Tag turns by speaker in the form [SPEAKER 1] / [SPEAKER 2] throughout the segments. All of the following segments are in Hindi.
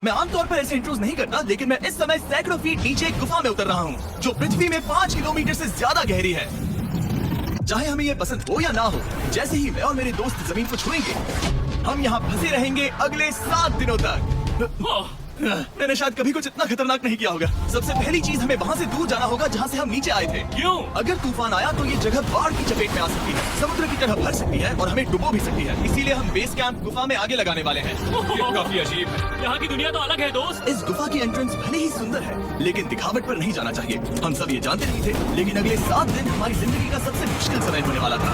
[SPEAKER 1] मैं आमतौर पर ऐसे इंट्रोज नहीं करता, लेकिन मैं इस समय सैकड़ों फीट नीचे एक गुफा में उतर रहा हूँ, जो पृथ्वी में 5 किलोमीटर से ज्यादा गहरी है। चाहे हमें ये पसंद हो या ना हो, जैसे ही मैं और मेरे दोस्त जमीन को छुएंगे, हम यहाँ फंसे रहेंगे अगले 7 दिनों तक। मैंने शायद कभी कुछ इतना खतरनाक नहीं किया होगा। सबसे पहली चीज, हमें वहाँ से दूर जाना होगा जहाँ से हम नीचे आए थे।
[SPEAKER 2] क्यों?
[SPEAKER 1] अगर तूफान आया तो ये जगह बाढ़ की चपेट में आ सकती है, समुद्र की तरह भर सकती है और हमें डुबो भी सकती है। इसीलिए हम बेस कैंप गुफा में आगे लगाने वाले हैं।
[SPEAKER 2] ये काफी अजीब है। यहाँ की दुनिया तो अलग है दोस्त।
[SPEAKER 1] इस गुफा की एंट्रेंस भले ही सुंदर है, लेकिन दिखावट पर नहीं जाना चाहिए। हम सब ये जानते नहीं थे, लेकिन अगले 7 दिन हमारी जिंदगी का सबसे मुश्किल समय होने वाला था।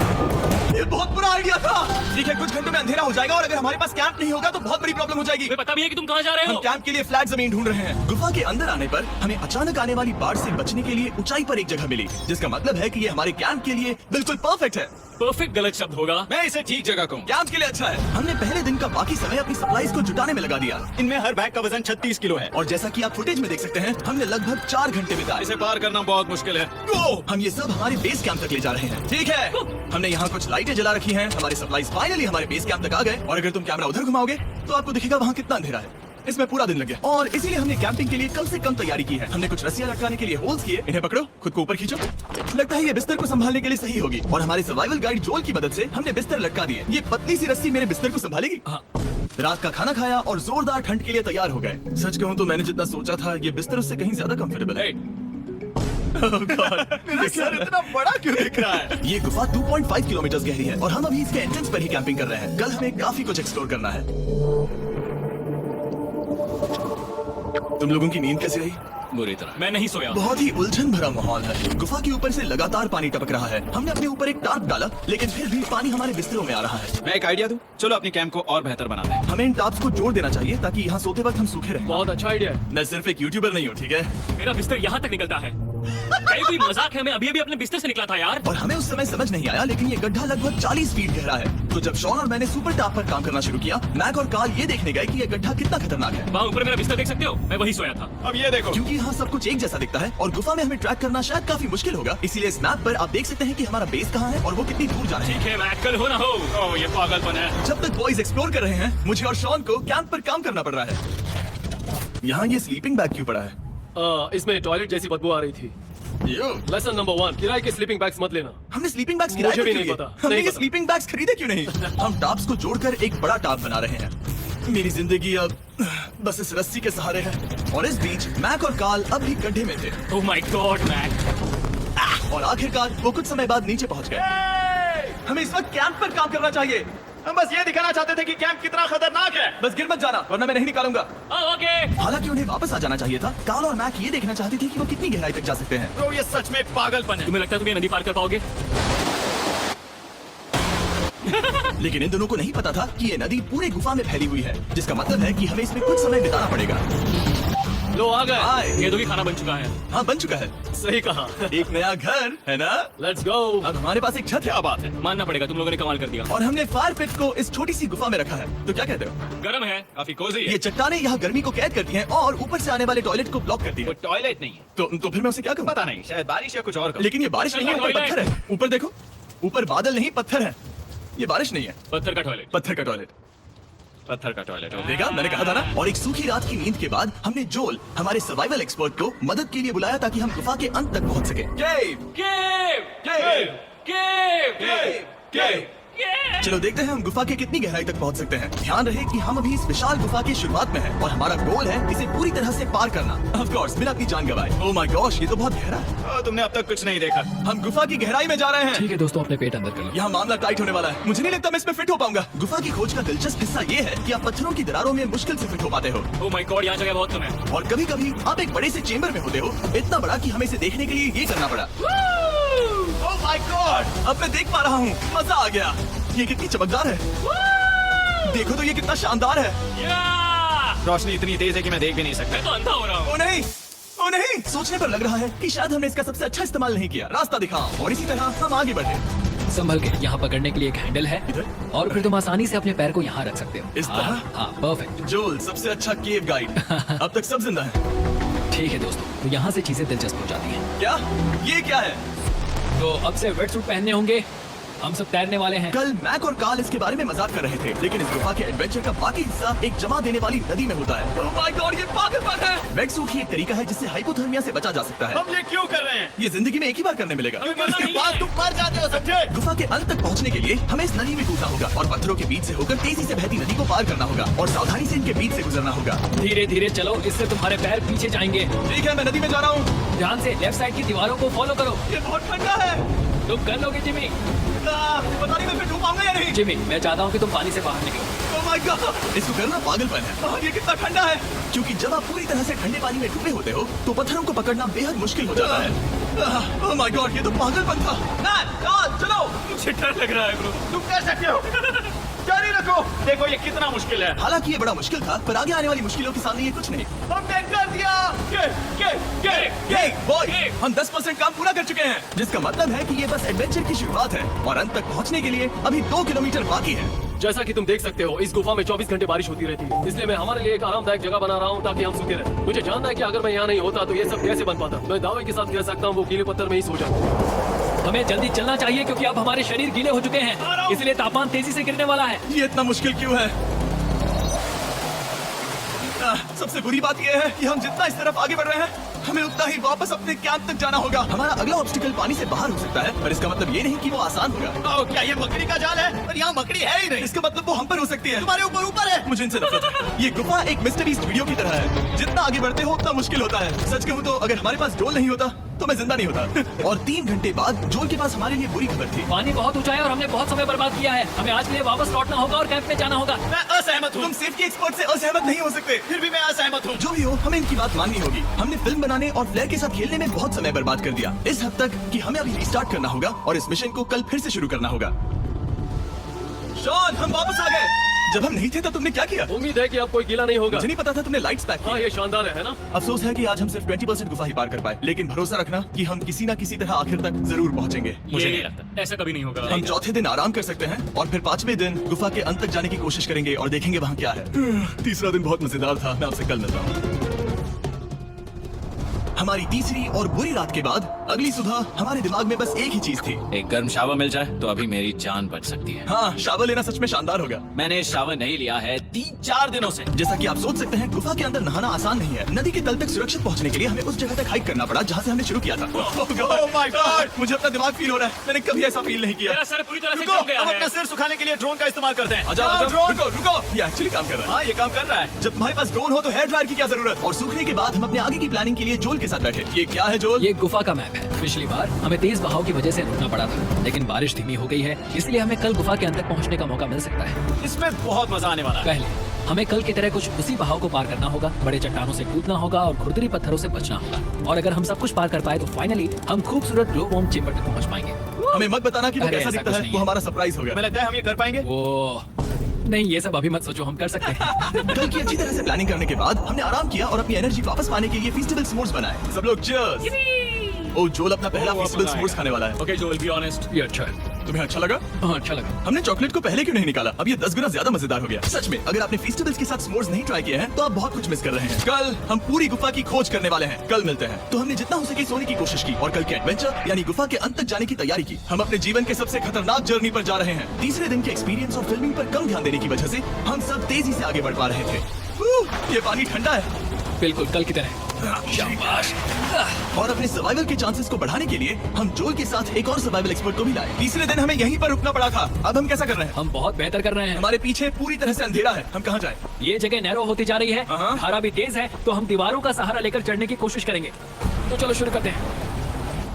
[SPEAKER 1] ये बहुत बुरा आइडिया था। ठीक है, कुछ घंटों में अंधेरा हो जाएगा और अगर हमारे पास कैंप नहीं होगा तो बहुत बड़ी प्रॉब्लम हो जाएगी।
[SPEAKER 2] तुम्हें पता भी है कि तुम कहाँ जा रहे
[SPEAKER 1] हम
[SPEAKER 2] हो?
[SPEAKER 1] कैंप के लिए फ्लैट जमीन ढूंढ रहे हैं। गुफा के अंदर आने पर हमें अचानक आने वाली बाढ़ से बचने के लिए ऊंचाई पर एक जगह मिली, जिसका मतलब है कि ये हमारे कैंप के लिए बिल्कुल परफेक्ट है।
[SPEAKER 2] परफेक्ट गलत शब्द होगा।
[SPEAKER 3] मैं इसे ठीक जगह कहूँ।
[SPEAKER 1] कैंप के लिए अच्छा है। हमने पहले दिन का बाकी समय अपनी सप्लाईज को जुटाने में लगा दिया।
[SPEAKER 3] इनमें हर बैग का वजन 36 किलो है।
[SPEAKER 1] और जैसा कि आप फुटेज में देख सकते हैं, हमने लगभग 4 घंटे बिताए।
[SPEAKER 3] इसे पार करना बहुत मुश्किल है।
[SPEAKER 1] हम ये सब हमारे बेस कैंप तक ले जा रहे हैं। ठीक है, हमने यहाँ कुछ लाइटें जला रखी हैं। हमारे सप्लाईज फाइनली हमारे बेस कैंप तक आ गए और अगर तुम कैमरा उधर घुमाओगे तो आपको दिखेगा वहाँ कितना अंधेरा है। इसमें पूरा दिन लग गया और इसीलिए हमने कैंपिंग के लिए कम से कम तैयारी की है। हमने कुछ रस्सियां लटकाने के लिए होल्स किए। इन्हें पकड़ो, खुद को ऊपर खींचो। लगता है ये बिस्तर को संभालने के लिए सही होगी और हमारे सर्वाइवल गाइड जोल की मदद से हमने बिस्तर लटका दिए। ये पतली सी रस्सी मेरे बिस्तर को संभालेगी। रात का खाना खाया और जोरदार ठंड के लिए तैयार हो गए। सच कहूँ तो मैंने जितना सोचा था, ये बिस्तर उससे कहीं ज्यादा कंफर्टेबल है। मेरा सर इतना बड़ा क्यों दिख रहा है? ये गुफा 2.5 किलोमीटर गहरी है और हम अभी इसके एंट्रेंस पर ही कैंपिंग कर रहे हैं। कल हमें काफी कुछ एक्सप्लोर करना है। तुम लोगों की नींद कैसी रही?
[SPEAKER 2] बुरी तरह। मैं नहीं सोया।
[SPEAKER 1] बहुत ही उलझन भरा माहौल है। गुफा के ऊपर से लगातार पानी टपक रहा है। हमने अपने ऊपर एक टार्प डाला, लेकिन फिर भी पानी हमारे बिस्तरों में आ रहा है।
[SPEAKER 3] मैं एक आइडिया दूं? चलो अपनी कैंप को और बेहतर बना दें।
[SPEAKER 1] हमें इन टार्प्स को जोड़ देना चाहिए ताकि यहाँ सोते वक्त हम सूखे रहें।
[SPEAKER 2] बहुत अच्छा आइडिया है।
[SPEAKER 1] मैं सिर्फ एक यूट्यूबर नहीं हूँ, ठीक है?
[SPEAKER 2] मेरा बिस्तर यहाँ तक निकलता है। कहीं कोई मजाक है? मैं अभी अपने बिस्तर से निकला था यार।
[SPEAKER 1] और हमें उस समय समझ नहीं आया, लेकिन ये गड्ढा लगभग 40 फीट गहरा है। तो जब शॉन और मैंने सुपर टाप पर काम करना शुरू किया, मैक और कार्ल ये देखने गए कि ये गड्ढा कितना खतरनाक है।
[SPEAKER 2] वहाँ ऊपर मेरा बिस्तर देख सकते हो? मैं वही सोया था।
[SPEAKER 3] अब ये देखो।
[SPEAKER 1] क्योंकि यहाँ सब कुछ एक जैसा दिखता है और गुफा में हमें ट्रैक करना शायद काफी मुश्किल होगा, इसीलिए इस मैप पर आप देख सकते हैं कि हमारा बेस कहाँ है और वो कितनी दूर जा रहे हैं।
[SPEAKER 2] ठीक है, मैं कल हो ना हो।
[SPEAKER 3] ओह, ये पागलपन है।
[SPEAKER 1] जब तक बॉयज एक्सप्लोर कर रहे हैं, मुझे और शॉन को कैंप पर काम करना पड़ रहा है। यहाँ ये स्लीपिंग बैग क्यों पड़ा है?
[SPEAKER 4] इसमें टॉयलेट जैसी बदबू आ रही थी। लेसन नंबर 1, किराए के स्लीपिंग बैग्स मत लेना।
[SPEAKER 1] हमने स्लीपिंग बैग्स किराए
[SPEAKER 4] मुझे
[SPEAKER 1] पर
[SPEAKER 4] भी
[SPEAKER 1] क्यों
[SPEAKER 4] नहीं
[SPEAKER 1] लिए?
[SPEAKER 4] पता।
[SPEAKER 1] हमने
[SPEAKER 4] नहीं
[SPEAKER 1] ये
[SPEAKER 4] पता।
[SPEAKER 1] स्लीपिंग बैग्स खरीदे क्यों नहीं? हम टाप्स को जोड़कर एक बड़ा टाप बना रहे हैं। मेरी जिंदगी अब बस इस रस्सी के सहारे है। और इस बीच मैक और कार्ल अब भी गड्ढे में थे।
[SPEAKER 2] Oh my god Mac.
[SPEAKER 1] और आखिरकार वो कुछ समय बाद नीचे पहुंच गए। हमें इस वक्त कैंप पर काम करना चाहिए।
[SPEAKER 3] हम बस ये दिखाना चाहते थे कि कैंप कितना खतरनाक है।
[SPEAKER 1] बस गिर मत जाना, वरना मैं नहीं निकालूंगा।
[SPEAKER 2] ओके।
[SPEAKER 1] हालांकि उन्हें वापस आ जाना चाहिए था। कार्ल और मैक ये देखना चाहते थे कि वो कितनी गहराई तक जा सकते हैं।
[SPEAKER 3] तो ये सच में पागलपन है।
[SPEAKER 2] तुम्हें लगता है तुम ये नदी पार कर पाओगे?
[SPEAKER 1] लेकिन इन दोनों को नहीं पता था कि ये नदी पूरे गुफा में फैली हुई है, जिसका मतलब है कि हमें इसमें कुछ समय बिताना पड़ेगा।
[SPEAKER 4] लो आ गए।
[SPEAKER 1] हाय।
[SPEAKER 2] ये तो भी खाना बन चुका है।
[SPEAKER 1] हाँ, बन चुका है।
[SPEAKER 4] सही कहा।
[SPEAKER 1] एक नया घर है ना?
[SPEAKER 4] Let's go.
[SPEAKER 1] अब हमारे पास एक छत है।
[SPEAKER 3] क्या बात है।
[SPEAKER 2] मानना पड़ेगा, तुम लोगों ने कमाल कर दिया।
[SPEAKER 1] और हमने फायर पिट को इस छोटी सी गुफा में रखा है। तो क्या कहते हो?
[SPEAKER 2] गर्म है।
[SPEAKER 3] काफी कोजी
[SPEAKER 1] ये
[SPEAKER 3] है।
[SPEAKER 1] चट्टानें यहाँ गर्मी को कैद करती हैं और ऊपर से आने वाले टॉयलेट को ब्लॉक करती
[SPEAKER 3] वो
[SPEAKER 1] हैं।
[SPEAKER 3] टॉयलेट नहीं है।
[SPEAKER 1] तो फिर मैं उसे क्या करूँ?
[SPEAKER 3] पता नहीं, शायद बारिश या कुछ और करो।
[SPEAKER 1] लेकिन ये बारिश नहीं है, ऊपर
[SPEAKER 2] टॉयलेट।
[SPEAKER 1] पत्थर है। ऊपर देखो, ऊपर बादल नहीं पत्थर है। ये बारिश नहीं है,
[SPEAKER 2] पत्थर का टॉयलेट।
[SPEAKER 1] पत्थर का टॉयलेट।
[SPEAKER 3] पत्थर का टॉयलेट हो।
[SPEAKER 1] देखा, मैंने कहा था ना। और एक सूखी रात की नींद के बाद हमने जोल, हमारे सर्वाइवल एक्सपर्ट को मदद के लिए बुलाया ताकि हम गुफा के अंत तक पहुंच सके।
[SPEAKER 2] केव केव केव केव।
[SPEAKER 1] चलो देखते हैं हम गुफा के कितनी गहराई तक पहुंच सकते हैं। ध्यान रहे कि हम अभी इस विशाल गुफा की शुरुआत में हैं और हमारा गोल है इसे पूरी तरह से पार करना। ऑफ कोर्स, बिना अपनी जान गंवाए। ओह माय गॉश, ये तो बहुत गहरा है।
[SPEAKER 3] तुमने अब तक कुछ नहीं देखा।
[SPEAKER 1] हम गुफा की गहराई में जा रहे हैं।
[SPEAKER 4] ठीक है दोस्तों, अपने पेट अंदर कर लो।
[SPEAKER 1] यहाँ मामला टाइट होने वाला है। मुझे नहीं लगता मैं इसमें फिट हो पाऊंगा। गुफा की खोज का दिलचस्प हिस्सा ये है कि आप पत्थरों की दरारों में मुश्किल से फिट हो पाते हो।
[SPEAKER 2] ओह माय गॉड, यहाँ जगह बहुत कम है।
[SPEAKER 1] और कभी कभी आप एक बड़े से चेंबर में होते हो, इतना बड़ा कि हमें इसे देखने के लिए ये करना पड़ा। ओह माय गॉड, अब मैं देख पा रहा हूँ। मजा आ गया। ये कितनी चमकदार है। देखो तो ये कितना शानदार है।
[SPEAKER 2] या!
[SPEAKER 3] रोशनी इतनी तेज है कि मैं देख भी नहीं सकता।
[SPEAKER 2] मैं तो अंधा हो रहा हूँ।
[SPEAKER 1] ओ नहीं, ओ नहीं। सोचने पर लग रहा है कि शायद हमने इसका सबसे अच्छा इस्तेमाल नहीं किया। रास्ता दिखाओ। और इसी तरह हम आगे बढ़े।
[SPEAKER 4] संभल के, यहाँ पकड़ने के लिए एक हैंडल है
[SPEAKER 1] इधर?
[SPEAKER 4] और फिर तुम आसानी से अपने पैर को यहाँ रख सकते हो।
[SPEAKER 1] इस तरह?
[SPEAKER 4] हाँ, परफेक्ट।
[SPEAKER 1] जोल, सबसे अच्छा केव गाइड। अब तक सब जिंदा है।
[SPEAKER 4] ठीक है दोस्तों, तो यहाँ से चीजें दिलचस्प हो जाती हैं।
[SPEAKER 1] क्या? ये क्या है?
[SPEAKER 4] तो अब से वेट सूट पहनने होंगे
[SPEAKER 5] हम सब तैरने वाले हैं।
[SPEAKER 1] कल मैक और कार्ल इसके बारे में मजाक कर रहे थे, लेकिन इस गुफा के एडवेंचर का बाकी हिस्सा एक जमा देने वाली नदी में होता है। ओह माय गॉड, ये पागलपन है। वेटसूट ही एक तरीका है जिससे हाइपोथर्मिया से बचा जा सकता है।
[SPEAKER 3] हम ये क्यों कर रहे हैं?
[SPEAKER 1] ये जिंदगी में एक ही बार करने मिलेगा।
[SPEAKER 3] इसके बाद तुम मर जाते हो, समझे?
[SPEAKER 1] गुफा के अंत तक पहुंचने के लिए हमें इस नदी में कूदना होगा और पत्थरों के बीच से होकर तेजी से बहती नदी को पार करना होगा और सावधानी से इनके बीच से गुजरना होगा।
[SPEAKER 5] धीरे धीरे चलो, इससे तुम्हारे पैर पीछे जाएंगे।
[SPEAKER 1] ठीक है, मैं नदी में जा रहा हूँ।
[SPEAKER 5] ध्यान से लेफ्ट साइड की दीवारों को फॉलो करो।
[SPEAKER 1] ये बहुत ठंडा है।
[SPEAKER 5] तुम कर लोगे जिमी।
[SPEAKER 1] पता नहीं मैं फिर डूब पाऊंगा या नहीं।
[SPEAKER 5] जिमी, मैं चाहता हूँ कि तुम पानी से बाहर निकलो।
[SPEAKER 1] Oh my God! इसको करना पागलपन है। और ये कितना ठंडा है, क्योंकि जब आप पूरी तरह से ठंडे पानी में डूबे होते हो तो पत्थरों को पकड़ना बेहद मुश्किल हो जाता है। Oh my God! ये तो पागलपन था। चलो,
[SPEAKER 3] मुझे डर लग रहा है ब्रो। तुम कर सकते हो। जारी रखो। देखो ये कितना मुश्किल है।
[SPEAKER 1] हालांकि ये बड़ा मुश्किल था, पर आगे आने वाली मुश्किलों के सामने ये कुछ नहीं।
[SPEAKER 3] हमने कर दिया।
[SPEAKER 1] बॉय, हम 10% काम पूरा कर चुके हैं, जिसका मतलब है कि ये बस एडवेंचर की शुरुआत है और अंत तक पहुंचने के लिए अभी 2 किलोमीटर बाकी है।
[SPEAKER 4] जैसा कि तुम देख सकते हो, इस गुफा में 24 घंटे बारिश होती रहती है, इसलिए मैं हमारे लिए एक आरामदायक जगह बना रहा हूँ ताकि हम सूखे रहें। मुझे जानना है कि अगर मैं यहाँ नहीं होता तो ये सब कैसे बन पाता। मैं दावे के साथ कह सकता हूँ वो गीले पत्थर में ही सो जाता।
[SPEAKER 5] हमें जल्दी चलना चाहिए क्योंकि अब हमारे शरीर गीले हो चुके हैं, इसलिए तापमान तेजी से गिरने वाला है।
[SPEAKER 1] ये इतना मुश्किल क्यों है? सबसे बुरी बात यह है कि हम जितना इस तरफ आगे बढ़ रहे हैं, हमें उतना ही वापस अपने कैंप तक जाना होगा। हमारा अगला ऑब्स्टिकल पानी से बाहर हो सकता है, पर इसका मतलब ये नहीं कि वो आसान होगा।
[SPEAKER 3] क्या ये मकड़ी का जाल है? पर यहाँ मकड़ी है ही नहीं।
[SPEAKER 1] इसका मतलब वो हम पर हो सकती है।
[SPEAKER 3] तुम्हारे ऊपर है।
[SPEAKER 1] मुझे इनसे नफरत है। ये गुफा एक मिस्टर बीस्ट वीडियो की तरह है, जितना आगे बढ़ते हो उतना मुश्किल होता है। सच कहूँ तो अगर हमारे पास डोल नहीं होता तो मैं जिंदा नहीं होता। और 3 घंटे बाद जोल के पास हमारे लिए बुरी खबर थी।
[SPEAKER 5] पानी बहुत ऊंचा है और हमने बहुत समय बर्बाद किया है। हमें आज के लिए वापस लौटना होगा और कैंप में जाना होगा।
[SPEAKER 3] मैं असहमत हूँ।
[SPEAKER 1] तुम सेफ्टी एक्सपर्ट से असहमत नहीं हो सकते।
[SPEAKER 3] फिर भी मैं असहमत हूँ।
[SPEAKER 1] जो भी हो, हमें इनकी बात माननी होगी। हमने फिल्म बनाने और फ्लेयर के साथ खेलने में बहुत समय बर्बाद कर दिया, इस हद तक कि हमें अभी रिस्टार्ट करना होगा और इस मिशन को कल फिर से शुरू करना होगा। शॉन, हम वापस आ गए। जब हम नहीं थे तब तुमने क्या किया?
[SPEAKER 4] उम्मीद है कि अब कोई गीला नहीं होगा।
[SPEAKER 1] मुझे नहीं पता था तुमने लाइट्स पैक
[SPEAKER 4] हाँ,
[SPEAKER 1] की।
[SPEAKER 4] ये शानदार है ना?
[SPEAKER 1] अफसोस है कि आज हम सिर्फ 20% गुफा ही पार कर पाए, लेकिन भरोसा रखना कि हम किसी न किसी तरह आखिर तक जरूर पहुंचेंगे।
[SPEAKER 3] मुझे
[SPEAKER 2] ये
[SPEAKER 3] नहीं लगता।
[SPEAKER 2] ऐसा कभी नहीं होगा।
[SPEAKER 1] हम चौथे दिन आराम कर सकते हैं और फिर 5वें दिन गुफा के अंत तक जाने की कोशिश करेंगे और देखेंगे वहाँ क्या है। तीसरा दिन बहुत मजेदार था। मैं आपसे कल मिलता हूँ। हमारी तीसरी और बुरी रात के बाद अगली सुबह हमारे दिमाग में बस एक ही चीज थी।
[SPEAKER 3] एक गर्म शावर मिल जाए तो अभी मेरी जान बच सकती है।
[SPEAKER 1] हाँ, शावर लेना सच में शानदार होगा।
[SPEAKER 3] मैंने शावर नहीं लिया है 3-4 दिनों से।
[SPEAKER 1] जैसा कि आप सोच सकते हैं, गुफा के अंदर नहाना आसान नहीं है। नदी के तल तक सुरक्षित पहुंचने के लिए हमें उस जगह तक हाइक करना पड़ा जहाँ से हमने शुरू किया था।
[SPEAKER 3] Oh my God!
[SPEAKER 1] मुझे अपना दिमाग फील हो रहा है। मैंने कभी ऐसा फील नहीं किया।
[SPEAKER 2] मेरा सर पूरी तरह से
[SPEAKER 3] रुको,
[SPEAKER 2] जम गया
[SPEAKER 3] हम
[SPEAKER 2] है।
[SPEAKER 3] अपना सिर सुखाने के लिए ड्रोन का इस्तेमाल करते हैं।
[SPEAKER 1] रुको, ये एक्चुअली काम कर रहा है।
[SPEAKER 3] हाँ, ये काम कर रहा है।
[SPEAKER 1] जब तुम्हारे पास ड्रोन हो तो हेयर ड्रायर की क्या जरूरत? और सूखने के बाद हम अपने आगे की प्लानिंग के लिए जोल के साथ बैठे। ये क्या है जोल?
[SPEAKER 5] ये गुफा का मैप है। पिछली बार हमें तेज बहाव की वजह से रुकना पड़ा था, लेकिन बारिश धीमी हो गई है, इसलिए हमें कल गुफा के अंत तक पहुंचने का मौका मिल सकता है।
[SPEAKER 3] इसमें बहुत मजा आने वाला है।
[SPEAKER 5] पहले हमें कल की तरह कुछ उसी बहाव को पार करना होगा, बड़े चट्टानों से कूदना होगा और खुरदरी पत्थरों से बचना होगा। और अगर हम सब कुछ पार कर पाए तो फाइनली हम खूबसूरत ग्लो वॉर्म चेंबर तक पहुंच पाएंगे।
[SPEAKER 1] हमें मत बताना कि वो
[SPEAKER 5] अरे,
[SPEAKER 1] कैसा
[SPEAKER 5] ऐसा
[SPEAKER 1] दिखता
[SPEAKER 5] कुछ
[SPEAKER 1] है।
[SPEAKER 5] नहीं
[SPEAKER 1] वो
[SPEAKER 5] है।
[SPEAKER 1] हमारा सरप्राइज होगा।
[SPEAKER 3] हमें लगता है हम ये कर पाएंगे।
[SPEAKER 5] वो नहीं, ये सब अभी मत सोचो, हम कर सकते हैं।
[SPEAKER 1] कल की अच्छी तरह से प्लानिंग करने के बाद हमने आराम किया और अपनी एनर्जी वापस पाने के लिए फेस्टिवल स्मोर्स बनाए। सब लोग चीयर्स। ओ, जोल अपना पहला फेस्टिवल स्मोर्स खाने वाला है।
[SPEAKER 2] ओके जोल, बी ऑनेस्ट।
[SPEAKER 5] ये अच्छा है।
[SPEAKER 1] तुम्हें अच्छा लगा?
[SPEAKER 5] हाँ, अच्छा लगा।
[SPEAKER 1] हमने चॉकलेट को पहले क्यों नहीं निकाला? अब ये 10 गुना ज्यादा मजेदार हो गया। सच में, अगर आपने फेस्टिवल्स के साथ स्मोर्स नहीं ट्राई किए हैं तो आप बहुत कुछ मिस कर रहे हैं। कल हम पूरी गुफा की खोज करने वाले हैं। कल मिलते हैं। तो हमने जितना हो सके सोने की कोशिश की और कल के एडवेंचर यानी गुफा के अंत तक जाने की तैयारी की। हम अपने जीवन के सबसे खतरनाक जर्नी पर जा रहे हैं। तीसरे दिन के एक्सपीरियंस और फिल्मिंग पर कम ध्यान देने की वजह से हम सब तेजी से आगे बढ़ पा रहे थे। ये पानी ठंडा है।
[SPEAKER 5] बिल्कुल कल की तरह। शाबाश।
[SPEAKER 1] और अपने सर्वाइवल के चांसेस को बढ़ाने के लिए हम जोल के साथ एक और सर्वाइवल एक्सपर्ट को भी लाए। तीसरे दिन हमें यहीं पर रुकना पड़ा था। अब हम कैसा कर रहे हैं?
[SPEAKER 5] हम बहुत बेहतर कर रहे हैं।
[SPEAKER 1] हमारे पीछे पूरी तरह से अंधेरा है। हम कहाँ जाएं?
[SPEAKER 5] ये जगह नैरो होती जा रही है,
[SPEAKER 1] हाँ।
[SPEAKER 5] धारा भी तेज है, तो हम दीवारों का सहारा लेकर चढ़ने की कोशिश करेंगे। तो चलो शुरू करते हैं।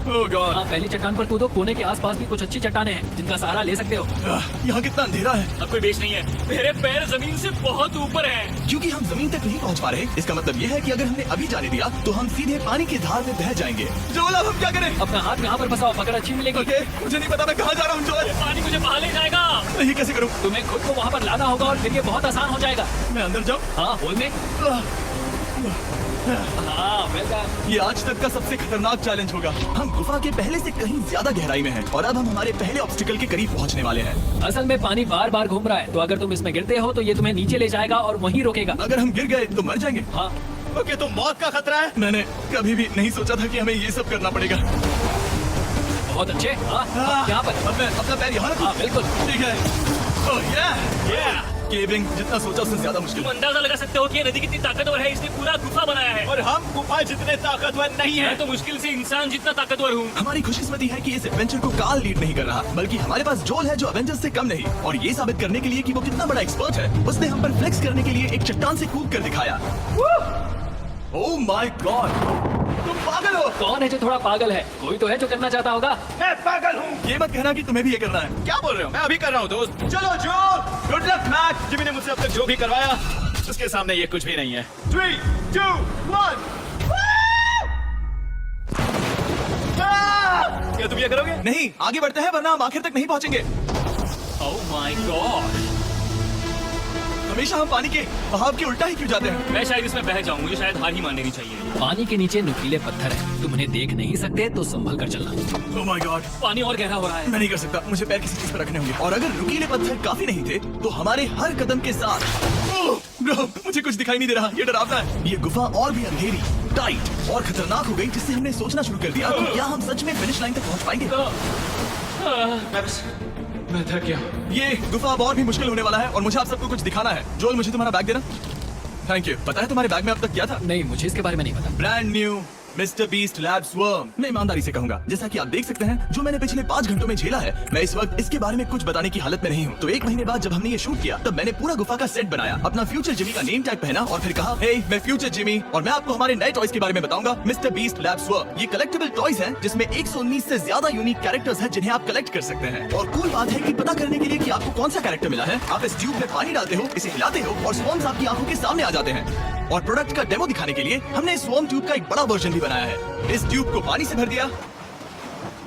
[SPEAKER 1] Oh God!
[SPEAKER 5] हाँ, पहली चट्टान पर कूदो। कोने के आसपास भी कुछ अच्छी चट्टानें हैं जिनका सहारा ले सकते हो।
[SPEAKER 1] यहाँ कितना अंधेरा है।
[SPEAKER 2] अब कोई बेस नहीं है। मेरे पैर जमीन से बहुत ऊपर हैं।
[SPEAKER 1] क्योंकि हम जमीन तक नहीं पहुँच पा रहे, इसका मतलब ये है कि अगर हमने अभी जाने दिया तो हम सीधे पानी की धार में बह जाएंगे। जोल, अब हम क्या करें?
[SPEAKER 5] अपना हाथ यहाँ पर फंसाओ, पकड़ अच्छी मिलेगी।
[SPEAKER 1] ओके, मुझे नहीं पता मैं कहाँ जा रहा हूँ। जोल,
[SPEAKER 2] पानी मुझे बाहर ले जाएगा।
[SPEAKER 1] ये कैसे करूँ?
[SPEAKER 5] तुम्हें खुद को वहाँ पर लाना होगा और फिर ये बहुत आसान हो जाएगा।
[SPEAKER 1] मैं अंदर जाऊँ?
[SPEAKER 5] हाँ, होल में। हाँ, वेलकम।
[SPEAKER 1] ये आज तक का सबसे खतरनाक चैलेंज होगा। हम गुफा के पहले से कहीं ज्यादा गहराई में हैं और अब हम हमारे पहले ऑब्स्टिकल के करीब पहुंचने वाले हैं।
[SPEAKER 5] असल में पानी बार बार घूम रहा है, तो अगर तुम इसमें गिरते हो तो ये तुम्हें नीचे ले जाएगा और वहीं रोकेगा।
[SPEAKER 1] अगर हम गिर गए तो मर जाएंगे।
[SPEAKER 5] हाँ,
[SPEAKER 3] ओके, तो मौत का खतरा है।
[SPEAKER 1] मैंने कभी भी नहीं सोचा था कि हमें ये सब करना पड़ेगा।
[SPEAKER 5] बहुत अच्छे। हाँ, यहाँ पर।
[SPEAKER 1] अब मैं अपना पैर यहाँ रखूं?
[SPEAKER 5] हाँ, बिल्कुल।
[SPEAKER 1] ठीक है। ओह या केविंग जितना सोचा उससे ज्यादा मुश्किल
[SPEAKER 2] तुम
[SPEAKER 1] है।
[SPEAKER 2] अंदाजा लगा सकते हो कि ये नदी कितनी ताकतवर है। इसने पूरा गुफा बनाया है।
[SPEAKER 3] और हम गुफा जितने ताकतवर नहीं है।
[SPEAKER 2] मैं तो मुश्किल से इंसान जितना ताकतवर हूँ।
[SPEAKER 1] हमारी खुशकिस्मती है कि इस एडवेंचर को कार्ल लीड नहीं कर रहा, बल्कि हमारे पास जोल है जो एवेंजर्स से कम नहीं। और ये साबित करने के लिए कि वो कितना बड़ा एक्सपर्ट है, उसने हम पर फ्लेक्स करने के लिए एक चट्टान से कूद कर दिखाया। ओह माय गॉड, तुम पागल हो।
[SPEAKER 5] कौन है जो थोड़ा पागल है? कोई तो है जो करना चाहता होगा।
[SPEAKER 3] मैं पागल हूँ।
[SPEAKER 1] ये मत कहना कि तुम्हें भी ये करना है।
[SPEAKER 3] क्या बोल रहे हो? मैं अभी कर रहा हूँ दोस्त। चलो जो गुड लक मैक। जिमी ने मुझसे अब तक जो भी करवाया उसके सामने ये कुछ भी नहीं है। 3, 2, 1। क्या तुम ये करोगे?
[SPEAKER 1] नहीं, आगे बढ़ते हैं वरना हम आखिर तक नहीं पहुंचेंगे।
[SPEAKER 2] ओह माय गॉड,
[SPEAKER 1] हमेशा हम पानी के बहाव के उल्टा ही क्यों जाते हैं?
[SPEAKER 2] मैं शायद इसमें बह जाऊँ। मुझे शायद हार ही मान लेनी चाहिए।
[SPEAKER 5] पानी के नीचे नुकीले पत्थर हैं। तुम उन्हें देख नहीं सकते तो संभल कर चलना।
[SPEAKER 1] ओह माय गॉड,
[SPEAKER 2] पानी और गहरा हो रहा है।
[SPEAKER 1] मैं नहीं कर सकता। मुझे पैर किसी चीज पर रखने होंगे। और अगर नुकीले पत्थर काफी नहीं थे तो हमारे हर कदम के साथ ओह ब्रो, मुझे कुछ दिखाई नहीं दे रहा। ये डरावना है। ये गुफा और भी अंधेरी, टाइट और खतरनाक हो गई, जिससे हमने सोचना शुरू कर दिया कि क्या हम सच में फिनिश लाइन तक पहुंच पाएंगे।
[SPEAKER 3] मैं थक गया।
[SPEAKER 1] ये गुफा अब और भी मुश्किल होने वाला है और मुझे आप सबको कुछ दिखाना है। जोल, मुझे तुम्हारा बैग देना। Thank you. पता है तुम्हारे बैग में अब तक क्या था?
[SPEAKER 5] नहीं, मुझे इसके बारे में नहीं पता।
[SPEAKER 1] Brand new mister beast labs worm. मैं ईमानदारी से कहूंगा, जैसा कि आप देख सकते हैं, जो मैंने पिछले 5 घंटों में झेला है, मैं इस वक्त इसके बारे में कुछ बताने की हालत में नहीं हूँ। तो 1 महीने बाद जब हमने ये शूट किया, तब मैंने पूरा गुफा का सेट बनाया, अपना फ्यूचर जिमी का नेम टैग पहना और फिर कहा, हे मैं फ्यूचर जिमी और मैं आपको हमारे नए टॉयज के बारे में बताऊंगा, मिस्टर बीस्ट लैब्स वर्म। ये कलेक्टिबल टॉयज हैं जिसमें 119 से ज्यादा यूनिक कैरेक्टर्स हैं जिन्हें आप कलेक्ट कर सकते हैं। और कूल बात है कि पता करने के लिए कि आपको कौन सा कैरेक्टर मिला है, आप इस ट्यूब में पानी डालते हो, इसे हिलाते हो और स्वॉर्म्स आपकी आंखों के सामने आ जाते हैं। और प्रोडक्ट का डेमो दिखाने के लिए हमने इस स्वॉर्म ट्यूब का एक बड़ा वर्जन भी बनाया है। इस ट्यूब को पानी से भर दिया।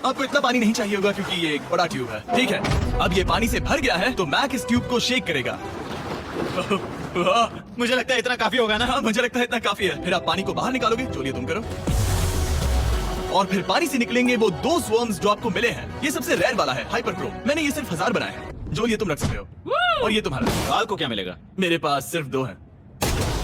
[SPEAKER 1] आपको इतना पानी नहीं चाहिए होगा क्योंकि ये एक बड़ा ट्यूब है। ठीक है, अब ये पानी से भर गया है तो मैक इस ट्यूब को शेक करेगा।
[SPEAKER 3] मुझे लगता है इतना काफी होगा ना।
[SPEAKER 1] हाँ, मुझे लगता है इतना काफी है। फिर आप पानी को बाहर निकालोगे, जो ये तुम करो। और फिर पानी से निकलेंगे वो 2 स्वॉर्म्स जो आपको मिले हैं। ये सबसे रेयर वाला है, हाइपर प्रो। मैंने ये सिर्फ 1000 बनाए हैं। जो ये तुम रख सकते हो। और ये तुम्हारा।
[SPEAKER 3] काल को क्या मिलेगा?
[SPEAKER 1] मेरे पास सिर्फ 2 हैं।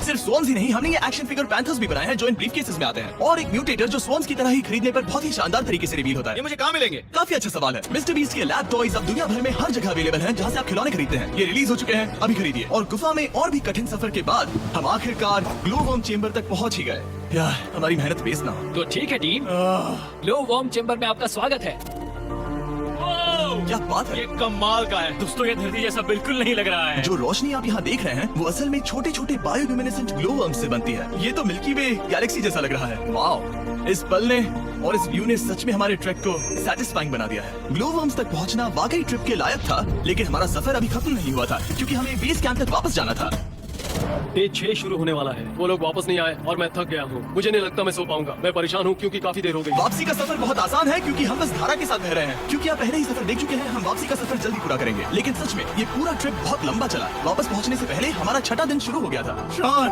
[SPEAKER 1] सिर्फ स्वॉर्म्स ही नहीं, हमने ये एक्शन फिगर पैंथर्स भी बनाए हैं जो इन ब्रीफकेसेस में आते हैं। और एक म्यूटेटर जो स्वॉर्म्स की तरह ही खरीदने पर बहुत ही शानदार तरीके से रिवील होता है।
[SPEAKER 3] ये मुझे कहाँ मिलेंगे?
[SPEAKER 1] काफी अच्छा सवाल है। मिस्टर बीस्ट के लैब टॉयज अब दुनिया भर में हर जगह अवेलेबल हैं जहाँ से आप खिलौने खरीदते हैं। ये रिलीज हो चुके हैं, अभी खरीदिए। और गुफा में और भी कठिन सफर के बाद हम आखिरकार ग्लो वर्म चेंबर तक पहुँच ही गए। यार, हमारी मेहनत वेस्ट ना हो।
[SPEAKER 5] तो ठीक है टीम, ग्लो वर्म चेंबर में आपका स्वागत है।
[SPEAKER 1] क्या बात है।
[SPEAKER 3] ये कमाल का है।
[SPEAKER 2] दोस्तों, ये धरती जैसा बिल्कुल नहीं लग रहा है।
[SPEAKER 1] जो रोशनी आप यहाँ देख रहे हैं वो असल में छोटे छोटे बायोल्यूमिनेसेंट ग्लो वर्म्स से बनती है। ये तो मिल्की वे गैलेक्सी जैसा लग रहा है। वाओ, इस पल ने और इस व्यू ने सच में हमारे ट्रैक को सैटिस्फाइंग बना दिया है। ग्लो वर्म्स तक पहुँचना वाकई ट्रिप के लायक था, लेकिन हमारा सफर अभी खत्म नहीं हुआ था क्योंकि हमें बेस कैंप तक वापस जाना था।
[SPEAKER 4] डे 6 शुरू होने वाला है। वो लोग वापस नहीं आए और मैं थक गया हूँ। मुझे नहीं लगता मैं सो पाऊंगा। मैं परेशान हूँ क्योंकि काफी देर हो गई।
[SPEAKER 1] वापसी का सफर बहुत आसान है क्योंकि हम बस धारा के साथ बह रहे हैं। क्योंकि आप पहले ही सफर देख चुके हैं, हम वापसी का सफर जल्दी पूरा करेंगे। लेकिन सच में ये पूरा ट्रिप बहुत लंबा चला। वापस पहुंचने से पहले हमारा 6वां दिन शुरू हो गया था। शॉन,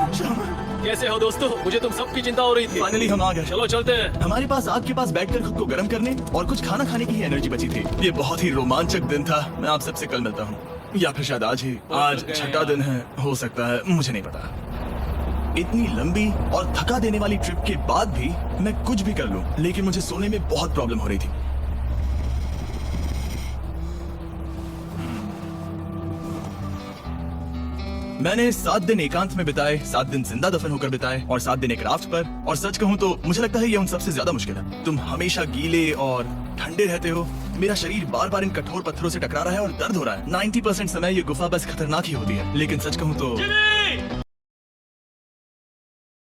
[SPEAKER 4] कैसे हो दोस्तों? मुझे तुम सबकी चिंता हो रही थी।
[SPEAKER 1] फाइनली हम आ गए।
[SPEAKER 4] चलो चलते हैं।
[SPEAKER 1] हमारे पास आग के पास बैठकर खुद को गर्म करने और कुछ खाना खाने की ही एनर्जी बची थी। ये बहुत ही रोमांचक दिन था। मैं आप सबसे कल मिलता हूँ, या फिर शायद आज ही। आज 6वां दिन है, हो सकता है, मुझे नहीं पता। इतनी लंबी और थका देने वाली ट्रिप के बाद भी मैं कुछ भी कर लूं, लेकिन मुझे सोने में बहुत प्रॉब्लम हो रही थी। मैंने 7 दिन एकांत में बिताए, 7 दिन जिंदा दफन होकर बिताए और 7 दिन एक राफ्ट पर। और सच कहूं तो मुझे लगता है ये उन सबसे ज्यादा मुश्किल है। तुम हमेशा गीले और ठंडे रहते हो। मेरा शरीर बार बार इन कठोर पत्थरों से टकरा रहा है और दर्द हो रहा है। 90% समय ये गुफा बस खतरनाक ही होती है। लेकिन सच कहूं तो